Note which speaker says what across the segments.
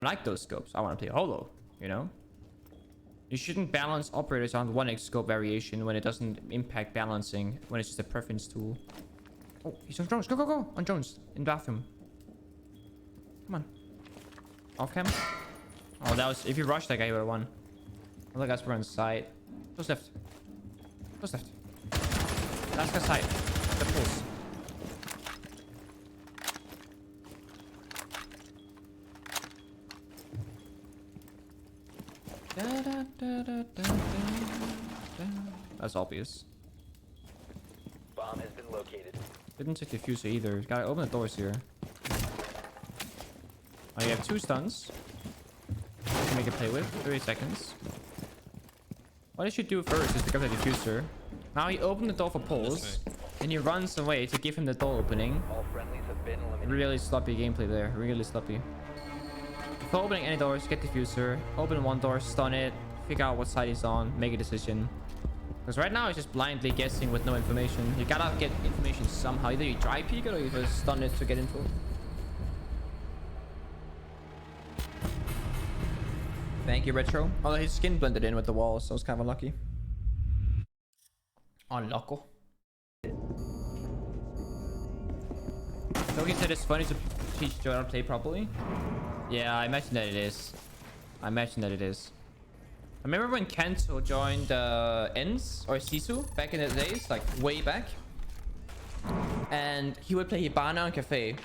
Speaker 1: I like those scopes. I want to play holo, you know? You shouldn't balance operators on 1x scope variation when it doesn't impact balancing, when it's just a preference tool. Oh, he's on drones. Go, go, go. On drones. In bathroom. Come on. Off cam. Oh, that was... If you rush that guy, you would have won. Other guys were on side. Close left. Close left. Last guy side. The pulse. That's obvious.
Speaker 2: Bomb has been located.
Speaker 1: Didn't check the fuser either. Gotta open the doors here. Oh, you have 2 stuns. You can make it play with. 30 seconds. What you should do first is to grab the diffuser. Now you open the door for pulls. And he runs away to give him the door opening.
Speaker 2: All friendlies have been eliminated.
Speaker 1: Really sloppy gameplay there. Really sloppy. Before opening any doors, get diffuser. Open one door, stun it. Figure out what side he's on. Make a decision. Because right now he's just blindly guessing with no information. You gotta get information somehow. Either you dry peek it or you just stun it to get info. Thank you, Retro. Although his skin blended in with the walls, so it's kind of unlucky. Unlucky. Toki said it's funny to teach Joe how to play properly. Yeah, I imagine that it is. I imagine that it is. I remember when Kento joined Ens or Sisu back in the days, like way back. And he would play Hibana on Cafe.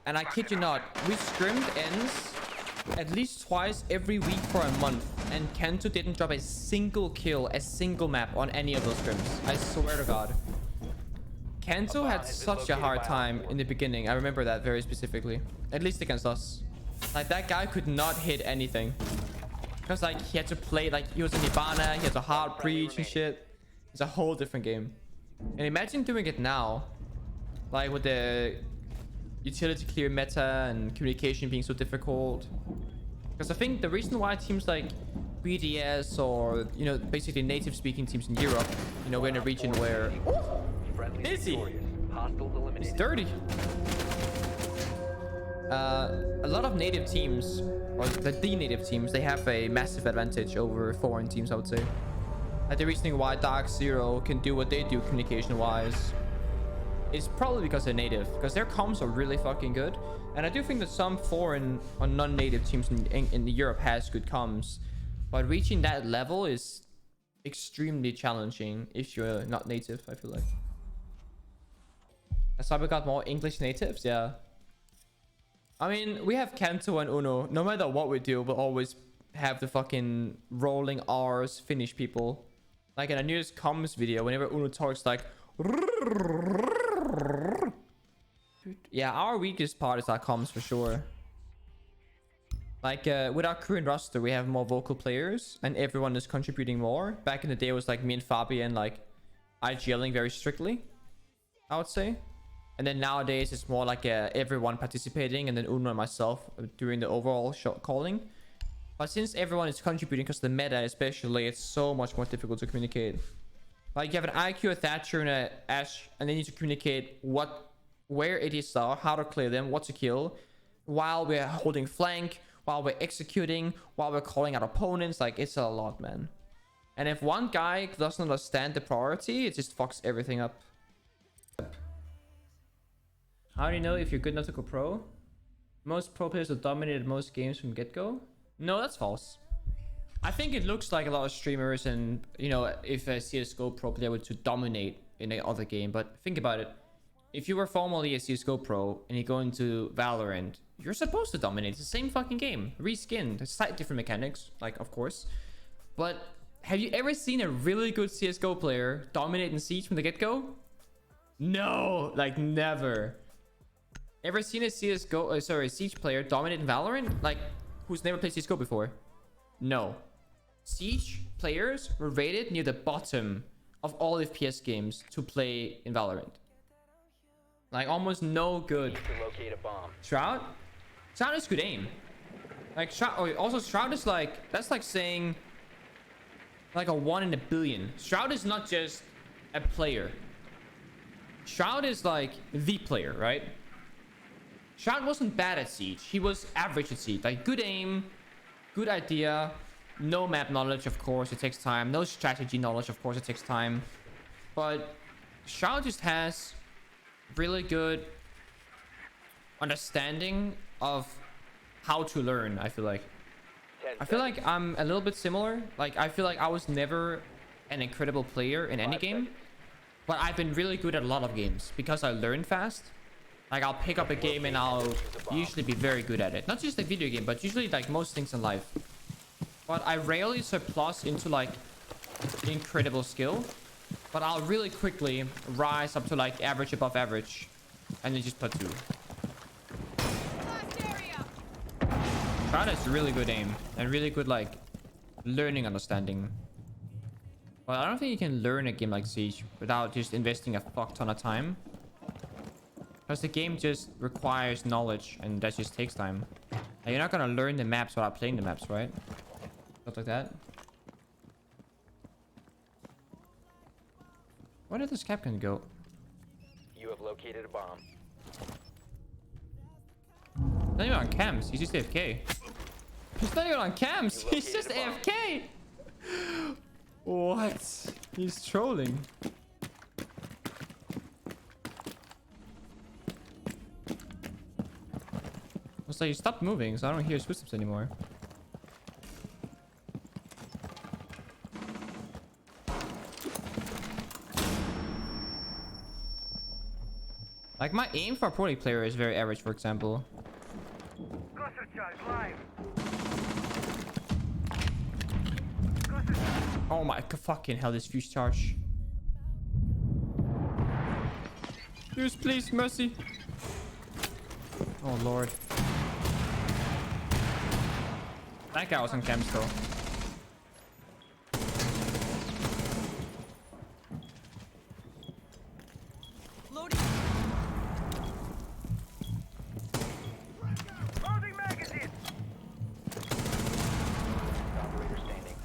Speaker 1: And I kid you not, we scrimmed Ens at least twice every week for a month. And Kento didn't drop a single kill, a single map on any of those scrims. I swear to God. Kento had such a hard time in the beginning. I remember that very specifically. At least against us. Like, that guy could not hit anything. Because, like, he had to play, like, he was in Hibana, he has a hard breach and shit. It's a whole different game. And imagine doing it now. Like, with the utility clear meta and communication being so difficult. Because I think the reason why teams like BDS or, you know, basically native speaking teams in Europe, you know, we're in a region where... Is he? He's dirty. A lot of native teams, or the native teams, they have a massive advantage over foreign teams, I would say. Like, the reasoning why Dark Zero can do what they do communication-wise is probably because they're native, because their comms are really fucking good. And I do think that some foreign or non-native teams in Europe has good comms, but reaching that level is extremely challenging if you're not native, I feel like. That's why we got more English natives, yeah. I mean, we have Kanto and Uno. No matter what we do, we'll always have the fucking rolling R's Finnish people. Like in a newest comms video, whenever Uno talks like... Yeah, our weakest part is our comms for sure. Like, with our current roster, we have more vocal players and everyone is contributing more. Back in the day, it was like me and Fabian, like, IGLing very strictly, I would say. And then nowadays, it's more like everyone participating and then Uno and myself doing the overall shot calling. But since everyone is contributing, because the meta especially, it's so much more difficult to communicate. Like, you have an IQ, a Thatcher, and a Ash, and they need to communicate where it is, how to clear them, what to kill, while we're holding flank, while we're executing, while we're calling out opponents. Like, it's a lot, man. And if one guy doesn't understand the priority, it just fucks everything up. How do you know if you're good enough to go pro? Most pro players have dominated most games from get-go. No, that's false. I think it looks like a lot of streamers and, you know, if a CSGO pro player were to dominate in another game. But think about it. If you were formerly a CSGO pro and you go into Valorant, you're supposed to dominate. It's the same fucking game. Reskinned. Slightly different mechanics, like, of course. But have you ever seen a really good CSGO player dominate in Siege from the get-go? No, like, never. Ever seen a Siege player dominate in Valorant? Like, who's never played CSGO before? No. Siege players were rated near the bottom of all FPS games to play in Valorant. Like, almost no good. Shroud? Shroud is good aim. Like, Shroud... Oh, also, Shroud is like... That's like saying... Like a 1 in a billion. Shroud is not just a player. Shroud is like the player, right? Shroud wasn't bad at Siege. He was average at Siege. Like, good aim, good idea. No map knowledge, of course, it takes time. No strategy knowledge, of course, it takes time. But Shroud just has really good understanding of how to learn, I feel like. I feel like I'm a little bit similar. Like, I feel like I was never an incredible player in any game. But I've been really good at a lot of games because I learn fast. Like, I'll pick up a game and I'll usually be very good at it. Not just a video game, but usually like most things in life. But I rarely surplus into like incredible skill. But I'll really quickly rise up to like average, above average. And then just plateau. Shroud has really good aim. And really good like learning understanding. But I don't think you can learn a game like Siege without just investing a fuck ton of time. Because the game just requires knowledge and that just takes time. And you're not gonna learn the maps without playing the maps, right? Stuff like that. Where did this captain go?
Speaker 2: You have located a bomb.
Speaker 1: He's not even on cams, he's just AFK. He's not even on cams, he's just AFK! What? He's trolling. It's like you stopped moving, so I don't hear his footsteps anymore. Like, my aim for a pro league player is very average, for example. Oh my fucking hell, this fuse charge. Fuse, please, mercy. Oh lord. That guy was on cam still.
Speaker 2: Loading. Loading magazine. Operator standing.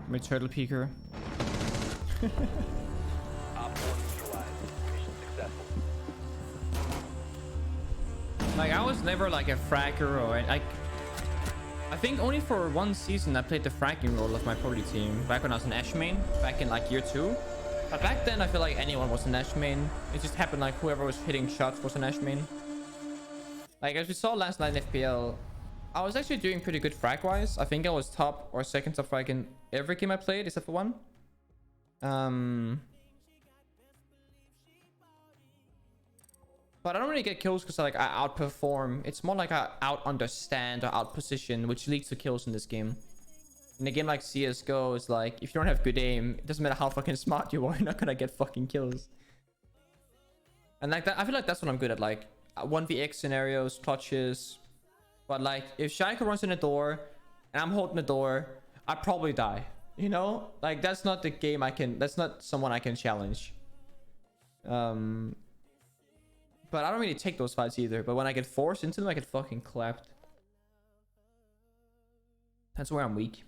Speaker 1: My turtle peeker. Like, I was never like a fragger or like, I think only for one season I played the fragging role of my pro league team back when I was an Ash main, back in like year 2. But back then I feel like anyone was an Ash main. It just happened like whoever was hitting shots was an Ash main. Like, as we saw last night in FPL, I was actually doing pretty good frag wise. I think I was top or second top frag in every game I played except for one. But I don't really get kills because like I outperform. It's more like I out understand or out position, which leads to kills in this game. In a game like CSGO, it's like if you don't have good aim, it doesn't matter how fucking smart you are, you're not gonna get fucking kills. And like that, I feel like that's what I'm good at, like 1vx scenarios, clutches. But like if Shaika runs in the door and I'm holding the door, I probably die. You know, like that's not the game I can. That's not someone I can challenge. But I don't really take those fights either. But when I get forced into them, I get fucking clapped. That's where I'm weak.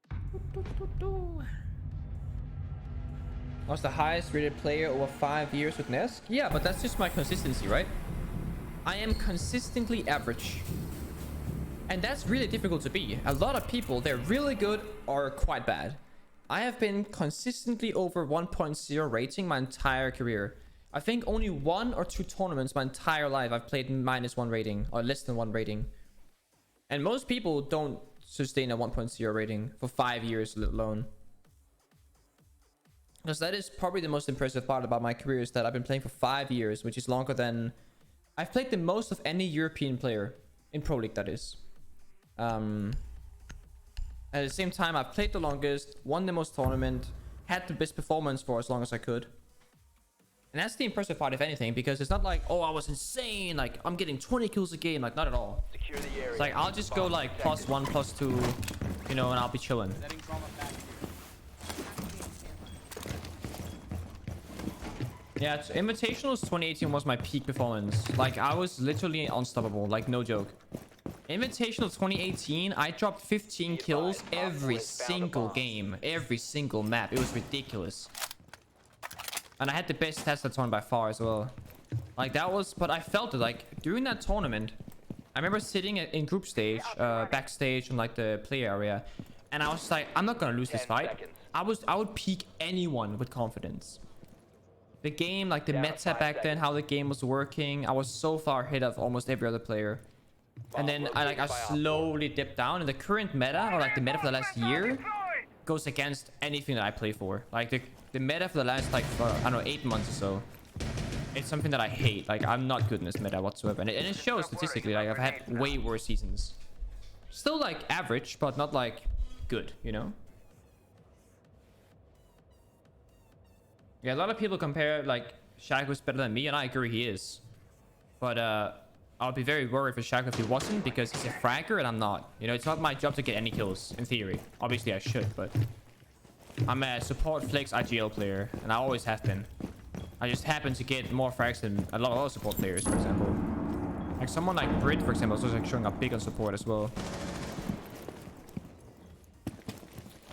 Speaker 1: I was the highest rated player over 5 years with Nesk. Yeah, but that's just my consistency, right? I am consistently average. And that's really difficult to be. A lot of people, they're really good or quite bad. I have been consistently over 1.0 rating my entire career. I think only 1 or 2 tournaments my entire life I've played -1 rating or less than 1 rating. And most people don't sustain a 1.0 rating for 5 years alone. Because that is probably the most impressive part about my career, is that I've been playing for 5 years, which is longer than... I've played the most of any European player in Pro League, that is. At the same time, I've played the longest, won the most tournament, had the best performance for as long as I could. And that's the impressive part, if anything, because it's not like, oh, I was insane, like I'm getting 20 kills a game, like not at all.
Speaker 2: Secure the area.
Speaker 1: It's like I'll just go like +1, +2, you know, and I'll be chilling. Yeah, Invitationals 2018 was my peak performance. Like I was literally unstoppable, like no joke. Invitational 2018, I dropped 15 kills every single game, every single map. It was ridiculous. And I had the best stats that tournament by far as well. Like that was, but I felt it like during that tournament. I remember sitting in group stage, backstage in like the play area, and I was like, I'm not gonna lose this fight. I would peak anyone with confidence. The game, like the meta back then, how the game was working, I was so far ahead of almost every other player. And then I slowly dipped down, and the current meta, or like the meta for the last year, goes against anything that I play for. Like the meta for the last like I don't know 8 months or so. It's something that I hate. Like I'm not good in this meta whatsoever, and it shows statistically. Like I've had way worse seasons. Still like average, but not like good, you know. Yeah, a lot of people compare like Shaq was better than me, and I agree he is. But I'll be very worried for Shaq if he wasn't, because he's a fragger and I'm not. You know, it's not my job to get any kills in theory. Obviously I should, but I'm a support flex IGL player, and I always have been. I just happen to get more frags than a lot of other support players, for example. Like someone like Brit, for example, is also like showing up big on support as well.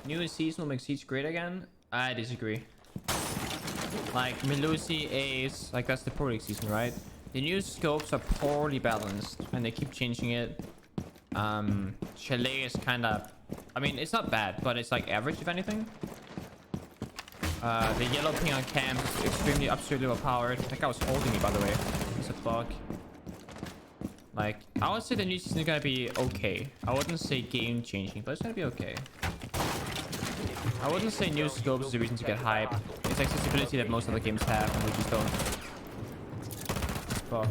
Speaker 1: New season will make Siege great again? I disagree. Like Melusi, Ace, like that's the Pro League season, right? The new scopes are poorly balanced, and they keep changing it. Chalet is kind of, I mean, it's not bad, but it's like average if anything. The yellow ping on camp is extremely absurdly overpowered. That guy was holding me, by the way. It's a bug. Like, I would say the new season is gonna be okay. I wouldn't say game changing, but it's gonna be okay. I wouldn't say new scopes is a reason to get hype. It's accessibility that most other games have, and we just don't. Fuck,